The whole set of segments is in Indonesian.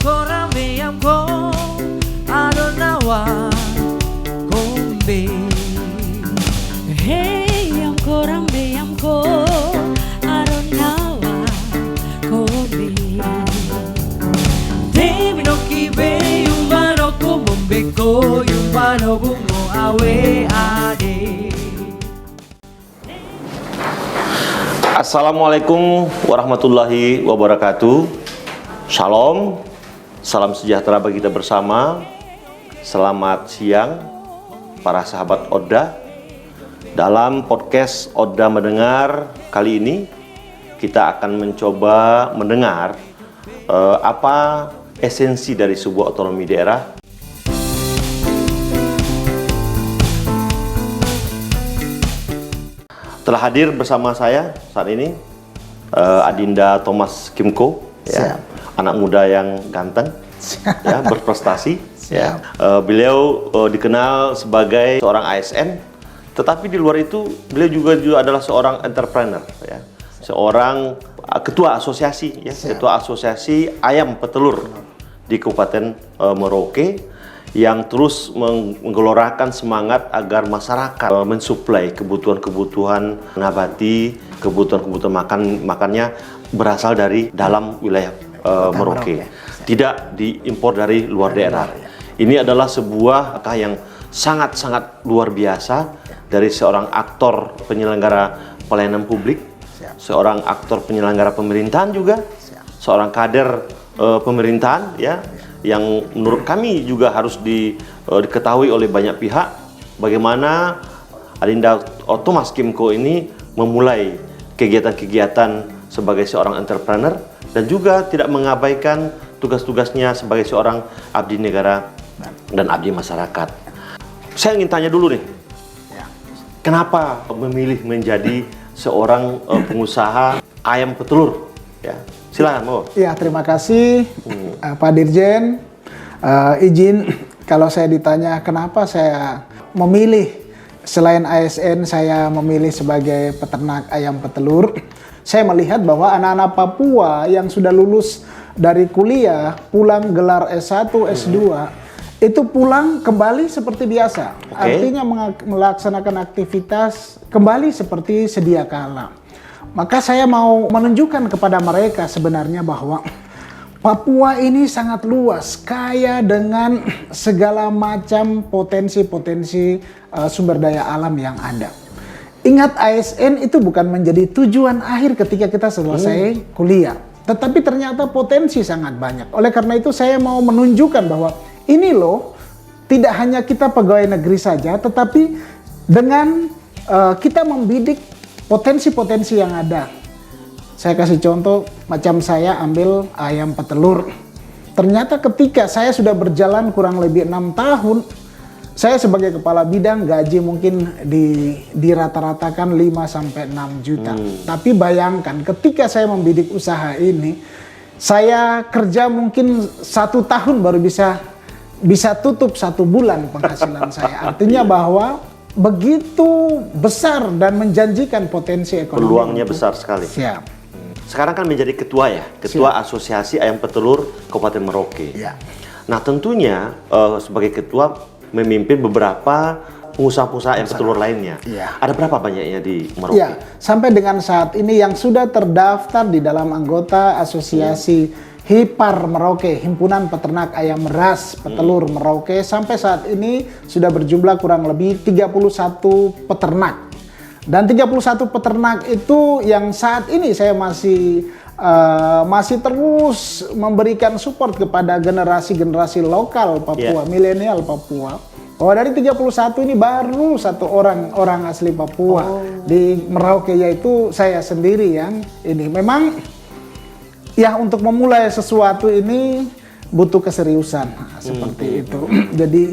Rameyamko Adonawa Kombe. Hey yamko Rameyamko Adonawa Kombe. Demi no kibe Yumano kumombeko Yumano bungo awe ade. Assalamualaikum warahmatullahi wabarakatuh. Shalom, salam sejahtera bagi kita bersama. Selamat siang para sahabat Odda. Dalam podcast Odda Mendengar kali ini kita akan mencoba mendengar apa esensi dari sebuah otonomi daerah. Telah hadir bersama saya saat ini Adinda Thomas Kimco, ya, anak muda yang ganteng, ya, berprestasi. Ya. Beliau dikenal sebagai seorang ASN, tetapi di luar itu beliau juga adalah seorang entrepreneur, ya, seorang ketua asosiasi, ya, ketua asosiasi ayam petelur di Kabupaten Merauke, yang terus menggelorakan semangat agar masyarakat mensuplai kebutuhan-kebutuhan nabati, kebutuhan-kebutuhan makannya berasal dari dalam wilayah Merauke, tidak diimpor dari luar daerah. Ini adalah sebuah langkah yang sangat-sangat luar biasa dari seorang aktor penyelenggara pelayanan publik, seorang aktor penyelenggara pemerintahan juga, seorang kader pemerintahan, ya, yang menurut kami juga harus diketahui oleh banyak pihak bagaimana Adinda Thomas Kimco ini memulai kegiatan-kegiatan sebagai seorang entrepreneur dan juga tidak mengabaikan tugas-tugasnya sebagai seorang abdi negara dan abdi masyarakat. Saya ingin tanya dulu nih, kenapa memilih menjadi seorang pengusaha ayam petelur? Ya, silakan, Mo. Ya, terima kasih Pak Dirjen. Izin kalau saya ditanya kenapa saya memilih selain ASN saya memilih sebagai peternak ayam petelur. Saya melihat bahwa anak-anak Papua yang sudah lulus dari kuliah pulang gelar S1, S2 itu pulang kembali seperti biasa. Artinya melaksanakan aktivitas kembali seperti sedia kala. Maka saya mau menunjukkan kepada mereka sebenarnya bahwa Papua ini sangat luas, kaya dengan segala macam potensi-potensi sumber daya alam yang ada. Ingat, ASN itu bukan menjadi tujuan akhir ketika kita selesai kuliah. Tetapi ternyata potensi sangat banyak. Oleh karena itu saya mau menunjukkan bahwa ini loh, tidak hanya kita pegawai negeri saja, tetapi dengan kita membidik potensi-potensi yang ada. Saya kasih contoh, macam saya ambil ayam petelur. Ternyata ketika saya sudah berjalan kurang lebih 6 tahun, saya sebagai kepala bidang gaji mungkin dirata-ratakan 5-6 juta. Tapi bayangkan ketika saya membidik usaha ini, saya kerja mungkin 1 tahun baru bisa tutup 1 bulan penghasilan saya. Artinya bahwa begitu besar dan menjanjikan potensi ekonomi. Peluangnya besar sekali. Siap. Sekarang kan menjadi ketua, ya, ketua Asosiasi Ayam Petelur Kabupaten Merauke. Ya. Nah, tentunya sebagai ketua memimpin beberapa pengusaha-pengusaha ayam petelur lainnya. Ya. Ada berapa banyaknya di Merauke? Ya, sampai dengan saat ini yang sudah terdaftar di dalam anggota Asosiasi HIPAR Merauke, Himpunan Peternak Ayam Ras Petelur Merauke, sampai saat ini sudah berjumlah kurang lebih 31 peternak. Dan 31 peternak itu yang saat ini saya masih terus memberikan support kepada generasi-generasi lokal Papua, milenial Papua. Bahwa dari 31 ini baru 1 orang asli Papua di Merauke, yaitu saya sendiri yang ini. Memang ya, untuk memulai sesuatu ini butuh keseriusan, seperti itu. Jadi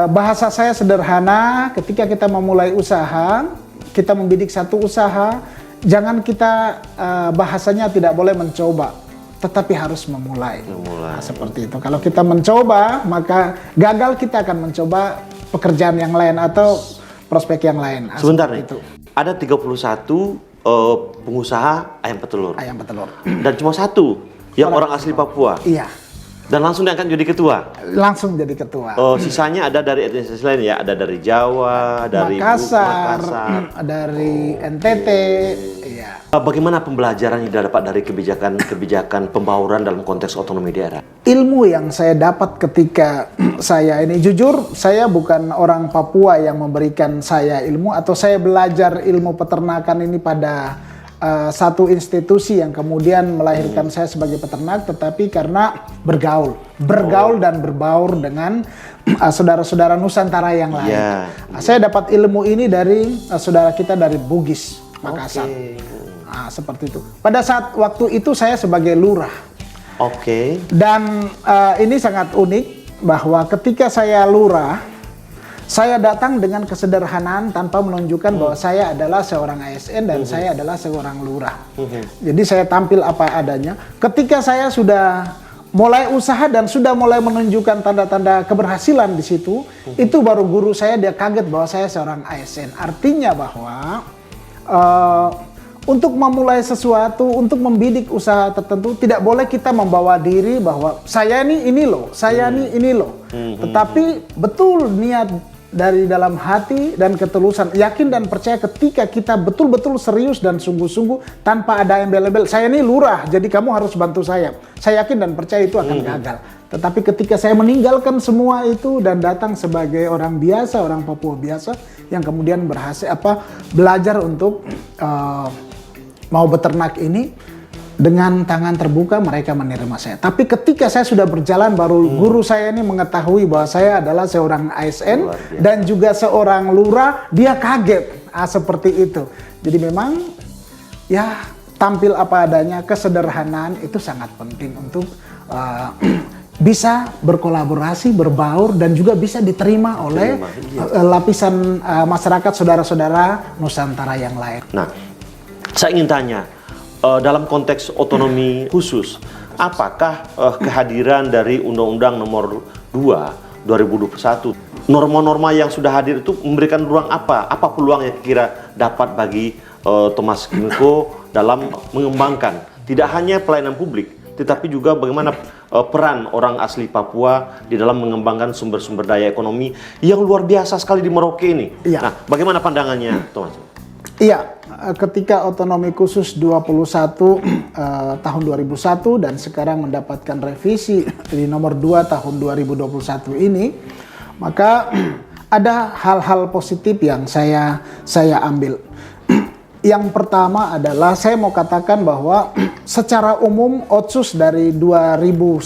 bahasa saya sederhana, ketika kita memulai usaha, kita membidik satu usaha, jangan kita bahasanya tidak boleh mencoba, tetapi harus memulai. Nah, seperti itu. Kalau kita mencoba, maka gagal kita akan mencoba pekerjaan yang lain atau prospek yang lain. Sebentar nih, ada 31 pengusaha ayam petelur. Ayam petelur. Dan cuma 1 yang orang asli Papua. Iya. Dan langsung diangkat jadi ketua. Langsung jadi ketua. Oh, sisanya ada dari etnis lain ya, ada dari Jawa, dari Makassar, Makassar, dari NTT, ya. Bagaimana pembelajaran yang didapat dari kebijakan pembauran dalam konteks otonomi daerah? Ilmu yang saya dapat ketika saya ini, jujur saya bukan orang Papua yang memberikan saya ilmu, atau saya belajar ilmu peternakan ini pada satu institusi yang kemudian melahirkan saya sebagai peternak, tetapi karena bergaul dan berbaur dengan saudara-saudara Nusantara yang lain. Yeah. Saya dapat ilmu ini dari saudara kita dari Bugis, Makassar. Seperti itu. Pada saat waktu itu saya sebagai lurah. Dan ini sangat unik bahwa ketika saya lurah, saya datang dengan kesederhanaan tanpa menunjukkan bahwa saya adalah seorang ASN dan saya adalah seorang lurah. Jadi saya tampil apa adanya. Ketika saya sudah mulai usaha dan sudah mulai menunjukkan tanda-tanda keberhasilan di situ, itu baru guru saya dia kaget bahwa saya seorang ASN. Artinya bahwa untuk memulai sesuatu, untuk membidik usaha tertentu, tidak boleh kita membawa diri bahwa saya ini loh, saya ini loh. Tetapi betul niat dari dalam hati dan ketulusan, yakin dan percaya ketika kita betul-betul serius dan sungguh-sungguh tanpa ada embel-embel, saya ini lurah, jadi kamu harus bantu saya. Saya yakin dan percaya itu akan gagal. Tetapi ketika saya meninggalkan semua itu dan datang sebagai orang biasa, orang Papua biasa, yang kemudian berhasil belajar untuk mau beternak ini, dengan tangan terbuka mereka menerima saya. Tapi ketika saya sudah berjalan, baru guru saya ini mengetahui bahwa saya adalah seorang ASN dan juga seorang lurah, dia kaget. Seperti itu. Jadi memang ya tampil apa adanya, kesederhanaan itu sangat penting untuk bisa berkolaborasi, berbaur, dan juga bisa diterima oleh lapisan masyarakat saudara-saudara Nusantara yang lain. Nah, saya ingin tanya, dalam konteks otonomi khusus, apakah kehadiran dari Undang-Undang Nomor 2 2021, norma-norma yang sudah hadir itu memberikan ruang apa? Apa peluang yang kira dapat bagi Thomas Kimco dalam mengembangkan tidak hanya pelayanan publik, tetapi juga bagaimana peran orang asli Papua di dalam mengembangkan sumber-sumber daya ekonomi yang luar biasa sekali di Merauke ini. Iya. Nah, bagaimana pandangannya, Thomas? Iya, ketika otonomi khusus 21 tahun 2001 dan sekarang mendapatkan revisi di nomor 2 tahun 2021 ini, maka ada hal-hal positif yang saya ambil. Yang pertama adalah saya mau katakan bahwa secara umum Otsus dari 2001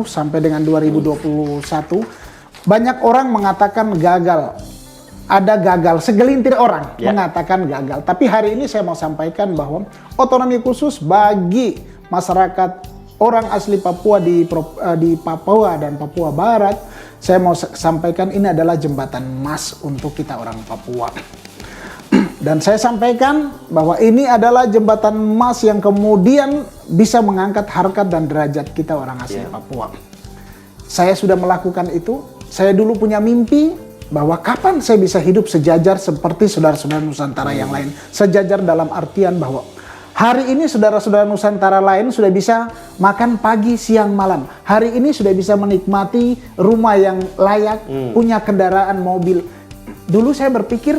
sampai dengan 2021 banyak orang mengatakan gagal. Ada gagal, segelintir orang mengatakan gagal. Tapi hari ini saya mau sampaikan bahwa otonomi khusus bagi masyarakat orang asli Papua di Papua dan Papua Barat, saya mau sampaikan ini adalah jembatan emas untuk kita orang Papua. Dan saya sampaikan bahwa ini adalah jembatan emas yang kemudian bisa mengangkat harkat dan derajat kita orang asli Papua. Saya sudah melakukan itu. Saya dulu punya mimpi bahwa kapan saya bisa hidup sejajar seperti saudara-saudara Nusantara yang lain. Sejajar dalam artian bahwa hari ini saudara-saudara Nusantara lain sudah bisa makan pagi, siang, malam. Hari ini sudah bisa menikmati rumah yang layak, punya kendaraan mobil. Dulu saya berpikir,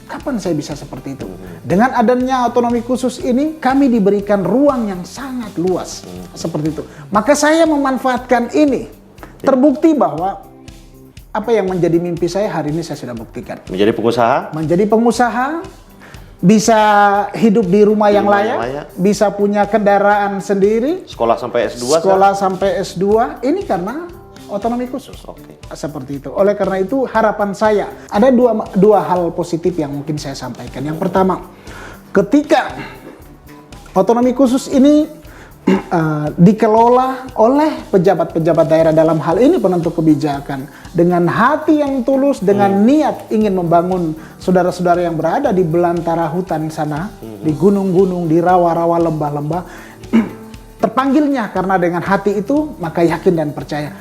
kapan saya bisa seperti itu? Dengan adanya otonomi khusus ini, kami diberikan ruang yang sangat luas. Seperti itu. Maka saya memanfaatkan ini. Terbukti bahwa apa yang menjadi mimpi saya hari ini saya sudah buktikan. Menjadi pengusaha? Menjadi pengusaha, bisa hidup di rumah yang layak, bisa punya kendaraan sendiri. Sekolah sampai S2? Sekolah sampai S2, ini karena otonomi khusus. Seperti itu. Oleh karena itu harapan saya, ada dua hal positif yang mungkin saya sampaikan. Yang pertama, ketika otonomi khusus ini dikelola oleh pejabat-pejabat daerah, dalam hal ini penentu kebijakan, dengan hati yang tulus, dengan niat ingin membangun saudara-saudara yang berada di belantara hutan sana, di gunung-gunung, di rawa-rawa, lembah-lembah, terpanggilnya karena dengan hati itu, maka yakin dan percaya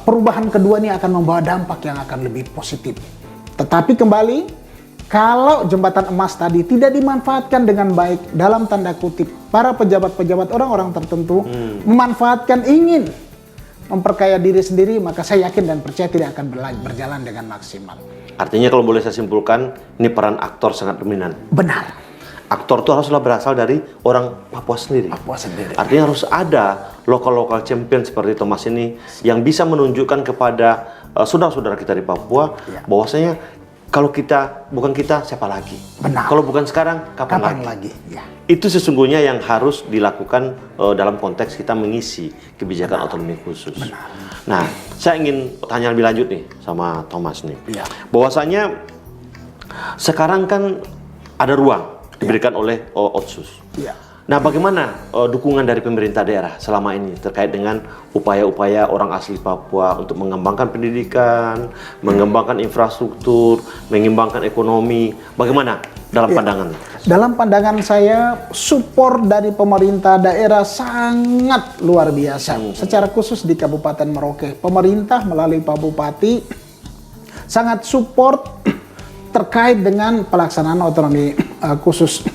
perubahan kedua ini akan membawa dampak yang akan lebih positif. Tetapi kembali, kalau jembatan emas tadi tidak dimanfaatkan dengan baik, dalam tanda kutip, para pejabat-pejabat orang-orang tertentu memanfaatkan ingin memperkaya diri sendiri, maka saya yakin dan percaya tidak akan berjalan dengan maksimal. Artinya kalau boleh saya simpulkan, ini peran aktor sangat dominan. Benar. Aktor itu haruslah berasal dari orang Papua sendiri. Papua sendiri. Artinya harus ada lokal champion seperti Thomas ini yang bisa menunjukkan kepada saudara-saudara kita di Papua bahwasanya kalau kita bukan kita, siapa lagi? Benar. Kalau bukan sekarang, kapan lagi? Ya. Itu sesungguhnya yang harus dilakukan dalam konteks kita mengisi kebijakan otonomi khusus. Benar. Nah, saya ingin tanya lebih lanjut nih sama Thomas nih. Ya. Bahwasanya sekarang kan ada ruang diberikan oleh Otsus. Ya. Nah, bagaimana dukungan dari pemerintah daerah selama ini terkait dengan upaya-upaya orang asli Papua untuk mengembangkan pendidikan, mengembangkan infrastruktur, mengembangkan ekonomi? Bagaimana dalam pandangan? Dalam pandangan saya, support dari pemerintah daerah sangat luar biasa. Secara khusus di Kabupaten Merauke, pemerintah melalui Pak Bupati sangat support terkait dengan pelaksanaan otonomi khusus.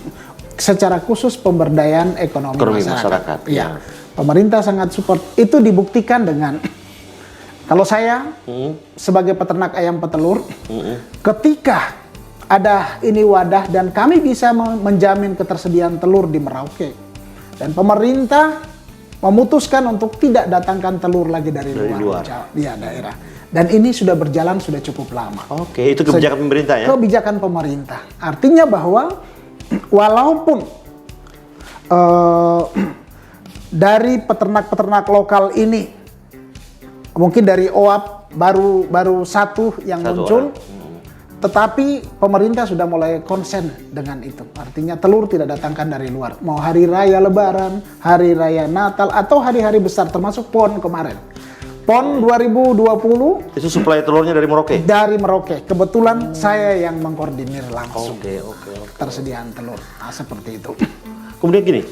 Secara khusus pemberdayaan ekonomi masyarakat. Ya. Pemerintah sangat support. Itu dibuktikan dengan kalau saya sebagai peternak ayam petelur, ketika ada ini wadah dan kami bisa menjamin ketersediaan telur di Merauke, dan pemerintah memutuskan untuk tidak datangkan telur lagi dari luar. Ya, daerah. Dan ini sudah berjalan sudah cukup lama. Oke, itu kebijakan pemerintah ya? Kebijakan pemerintah. Artinya bahwa walaupun dari peternak-peternak lokal ini mungkin dari OAP baru satu yang muncul, tetapi pemerintah sudah mulai konsen dengan itu. Artinya telur tidak datangkan dari luar. Mau hari raya Lebaran, hari raya Natal, atau hari-hari besar termasuk PON kemarin. PON 2020 itu suplai telurnya dari Merauke? Dari Merauke. Kebetulan saya yang mengkoordinir langsung Oke. tersediaan telur. Nah, seperti itu. Kemudian gini,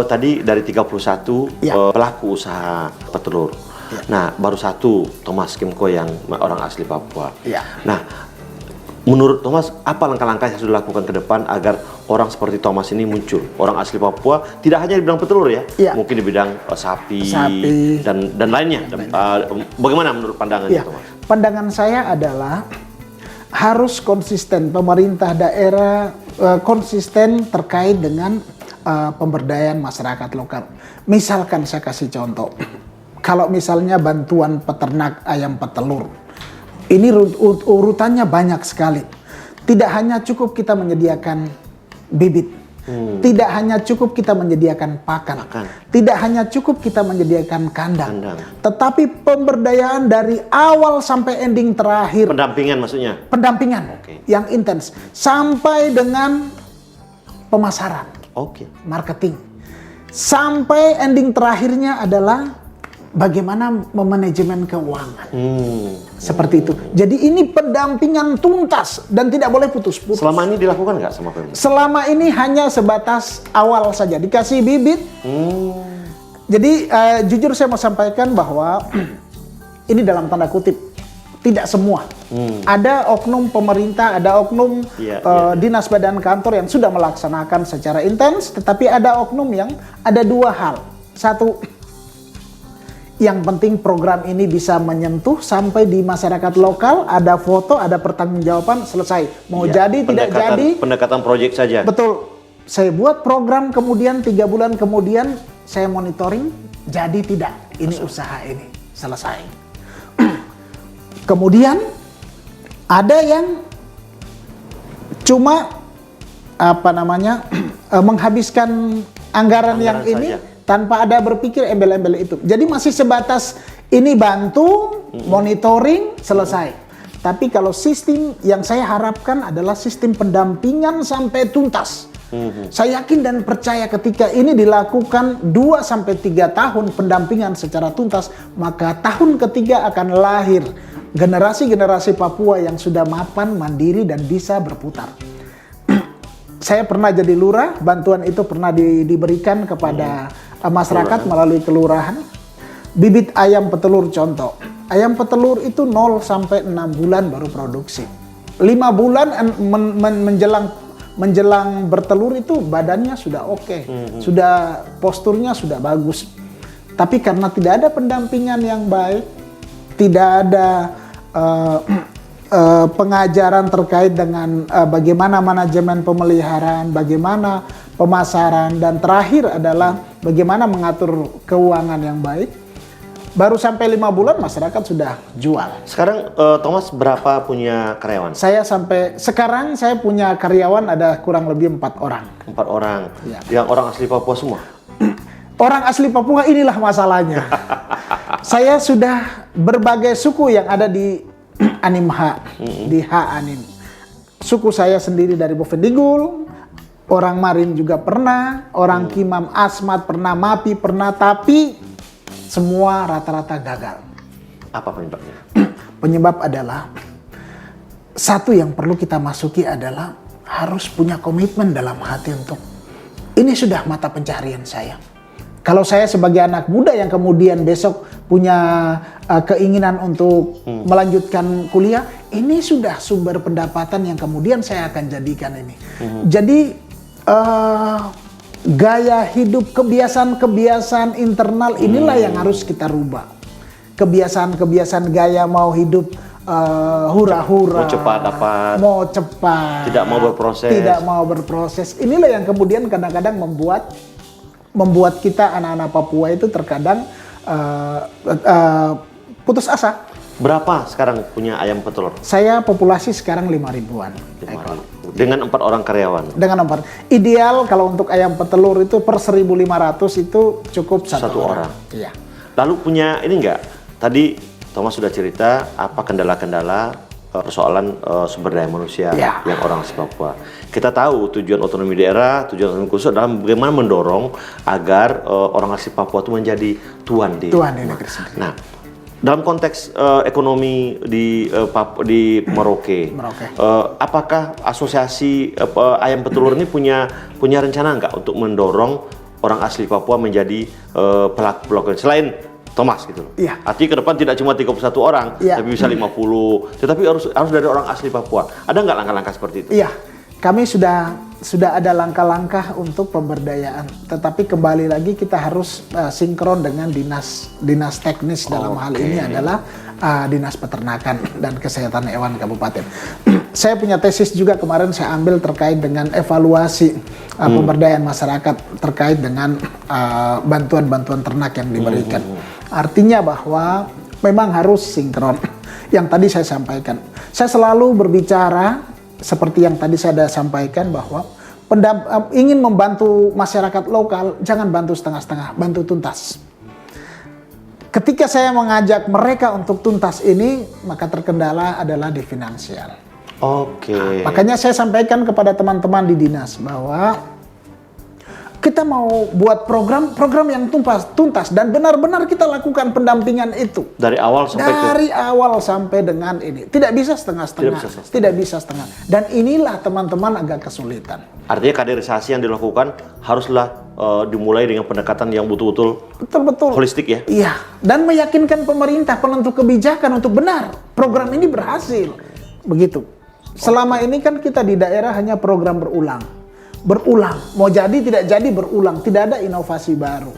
tadi dari 31 pelaku usaha petelur. Nah, baru satu Thomas Kimco yang orang asli Papua. Nah, menurut Thomas, apa langkah-langkah yang sudah dilakukan ke depan agar orang seperti Thomas ini muncul? Orang asli Papua, tidak hanya di bidang petelur ya, mungkin di bidang sapi dan lainnya. Bagaimana menurut pandangannya Thomas? Pandangan saya adalah harus konsisten, pemerintah daerah konsisten terkait dengan pemberdayaan masyarakat lokal. Misalkan saya kasih contoh, kalau misalnya bantuan peternak ayam petelur, ini urutannya banyak sekali. Tidak hanya cukup kita menyediakan bibit, tidak hanya cukup kita menyediakan pakan, tidak hanya cukup kita menyediakan kandang, tetapi pemberdayaan dari awal sampai ending terakhir. Pendampingan maksudnya? Pendampingan yang intens sampai dengan pemasaran, marketing, sampai ending terakhirnya adalah bagaimana memanajemen keuangan. Seperti itu. Jadi ini pendampingan tuntas dan tidak boleh putus-putus. Selama ini dilakukan nggak sama pemerintah? Selama ini hanya sebatas awal saja, dikasih bibit. Jadi jujur saya mau sampaikan bahwa ini dalam tanda kutip, tidak semua. Ada oknum pemerintah, ada oknum dinas badan kantor yang sudah melaksanakan secara intens, tetapi ada oknum yang ada dua hal. Satu, yang penting program ini bisa menyentuh sampai di masyarakat lokal, ada foto, ada pertanggungjawaban, selesai. Mau jadi, tidak jadi. Pendekatan proyek saja. Betul. Saya buat program, kemudian 3 bulan kemudian saya monitoring, jadi tidak. Ini usaha ini, selesai. Kemudian ada yang cuma menghabiskan anggaran yang ini saja, tanpa ada berpikir embel-embel itu. Jadi masih sebatas ini bantu, monitoring, selesai. Tapi kalau sistem yang saya harapkan adalah sistem pendampingan sampai tuntas. Saya yakin dan percaya ketika ini dilakukan 2-3 tahun pendampingan secara tuntas, maka tahun ketiga akan lahir generasi-generasi Papua yang sudah mapan, mandiri, dan bisa berputar. Saya pernah jadi lurah, bantuan itu pernah diberikan kepada masyarakat melalui kelurahan. Bibit ayam petelur contoh. Ayam petelur itu 0-6 bulan baru produksi. 5 bulan menjelang bertelur itu badannya sudah oke. Sudah posturnya sudah bagus. Tapi karena tidak ada pendampingan yang baik, tidak ada pengajaran terkait dengan bagaimana manajemen pemeliharaan, bagaimana pemasaran, dan terakhir adalah bagaimana mengatur keuangan yang baik. Baru sampai 5 bulan masyarakat sudah jual. Sekarang Thomas berapa punya karyawan? Sekarang saya punya karyawan ada kurang lebih 4 orang. 4 orang. Ya. Yang orang asli Papua semua? Orang asli Papua, inilah masalahnya. Saya sudah berbagai suku yang ada di Animha, di Anim. Suku saya sendiri dari Bovendigul, orang Marin juga pernah, orang Kimam Asmat pernah, Mapi pernah, tapi semua rata-rata gagal. Apa penyebabnya? Penyebab adalah satu yang perlu kita masuki adalah harus punya komitmen dalam hati untuk ini sudah mata pencaharian saya. Kalau saya sebagai anak muda yang kemudian besok punya keinginan untuk melanjutkan kuliah, ini sudah sumber pendapatan yang kemudian saya akan jadikan ini. Jadi gaya hidup, kebiasaan-kebiasaan internal inilah yang harus kita rubah. Kebiasaan-kebiasaan gaya mau hidup hura-hura, mau cepat dapat, mau cepat, tidak mau berproses. Inilah yang kemudian kadang-kadang membuat kita anak-anak Papua itu terkadang putus asa. Berapa sekarang punya ayam petelur? Saya populasi sekarang 5.000-an. Dengan 4 orang karyawan? Dengan 4. Ideal kalau untuk ayam petelur itu per 1.500 itu cukup satu orang. Iya. Lalu punya ini enggak? Tadi Thomas sudah cerita apa kendala-kendala persoalan sumber daya manusia yang orang asli Papua. Kita tahu tujuan otonomi daerah, tujuan otonomi khusus adalah bagaimana mendorong agar orang asli Papua itu menjadi tuan di negeri sendiri. Nah, dalam konteks ekonomi di Merauke, apakah asosiasi ayam petelur ini punya rencana nggak untuk mendorong orang asli Papua menjadi pelaku selain Thomas gitu loh. Iya. Artinya ke depan tidak cuma 31 orang, tapi bisa 50. Tetapi harus dari orang asli Papua. Ada nggak langkah-langkah seperti itu? Iya. Kami sudah ada langkah-langkah untuk pemberdayaan. Tetapi kembali lagi kita harus sinkron dengan dinas teknis dalam hal ini adalah Dinas Peternakan dan Kesehatan Hewan Kabupaten. Saya punya tesis juga kemarin saya ambil terkait dengan evaluasi pemberdayaan masyarakat terkait dengan bantuan-bantuan ternak yang diberikan. Artinya bahwa memang harus sinkron. Yang tadi saya sampaikan. Saya selalu berbicara seperti yang tadi saya sampaikan bahwa ingin membantu masyarakat lokal, jangan bantu setengah-setengah, bantu tuntas. Ketika saya mengajak mereka untuk tuntas ini, maka terkendala adalah di finansial. Oke. Makanya saya sampaikan kepada teman-teman di dinas bahwa kita mau buat program yang tuntas dan benar-benar kita lakukan pendampingan itu. Dari awal sampai dengan ini. Tidak bisa setengah-setengah. Tidak bisa setengah. Dan inilah teman-teman agak kesulitan. Artinya kaderisasi yang dilakukan haruslah dimulai dengan pendekatan yang betul-betul holistik ya? Iya. Dan meyakinkan pemerintah penentu kebijakan untuk benar. Program ini berhasil. Begitu. Selama ini kan kita di daerah hanya program berulang, mau jadi tidak jadi berulang, tidak ada inovasi baru,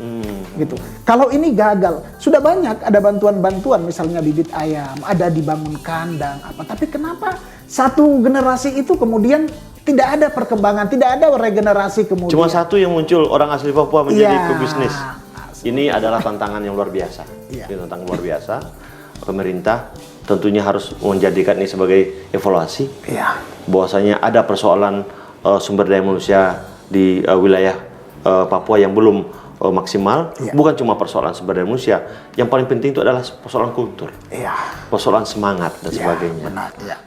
gitu. Kalau ini gagal, sudah banyak ada bantuan-bantuan, misalnya bibit ayam, ada dibangun kandang, tapi kenapa satu generasi itu kemudian tidak ada perkembangan, tidak ada regenerasi kemudian? Cuma satu yang muncul orang asli Papua menjadi pebisnis. Ini adalah tantangan yang luar biasa. Ini tantangan luar biasa. Pemerintah tentunya harus menjadikan ini sebagai evaluasi. Bahwasanya ada persoalan sumber daya manusia di wilayah Papua yang belum maksimal. Bukan cuma persoalan sumber daya manusia, yang paling penting itu adalah persoalan kultur, persoalan semangat dan sebagainya.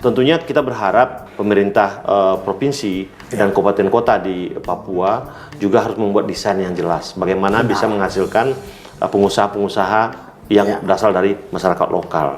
Tentunya kita berharap pemerintah provinsi dan kabupaten kota di Papua juga harus membuat desain yang jelas bagaimana bisa menghasilkan pengusaha-pengusaha yang berasal dari masyarakat lokal.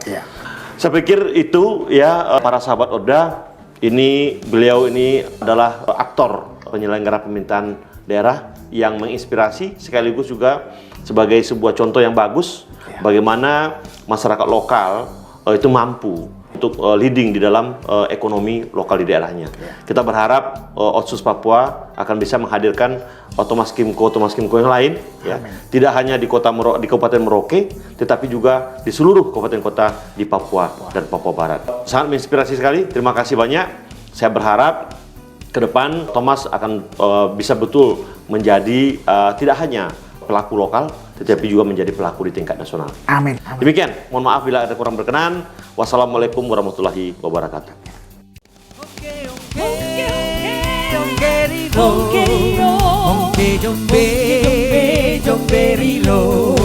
Saya pikir itu ya para sahabat Oda. Beliau ini adalah aktor penyelenggara pemerintahan daerah yang menginspirasi sekaligus juga sebagai sebuah contoh yang bagus bagaimana masyarakat lokal itu mampu untuk leading di dalam ekonomi lokal di daerahnya. Kita berharap Otsus Papua akan bisa menghadirkan Thomas Kimco yang lain, ya. Tidak hanya di Kabupaten Merauke, tetapi juga di seluruh kabupaten kota di Papua dan Papua Barat. Sangat menginspirasi sekali. Terima kasih banyak. Saya berharap ke depan Thomas akan bisa betul menjadi tidak hanya pelaku lokal, tetapi juga menjadi pelaku di tingkat nasional. Amin. Demikian, mohon maaf bila ada kurang berkenan. Wassalamualaikum warahmatullahi wabarakatuh. Ongke jombe, jombe rilo.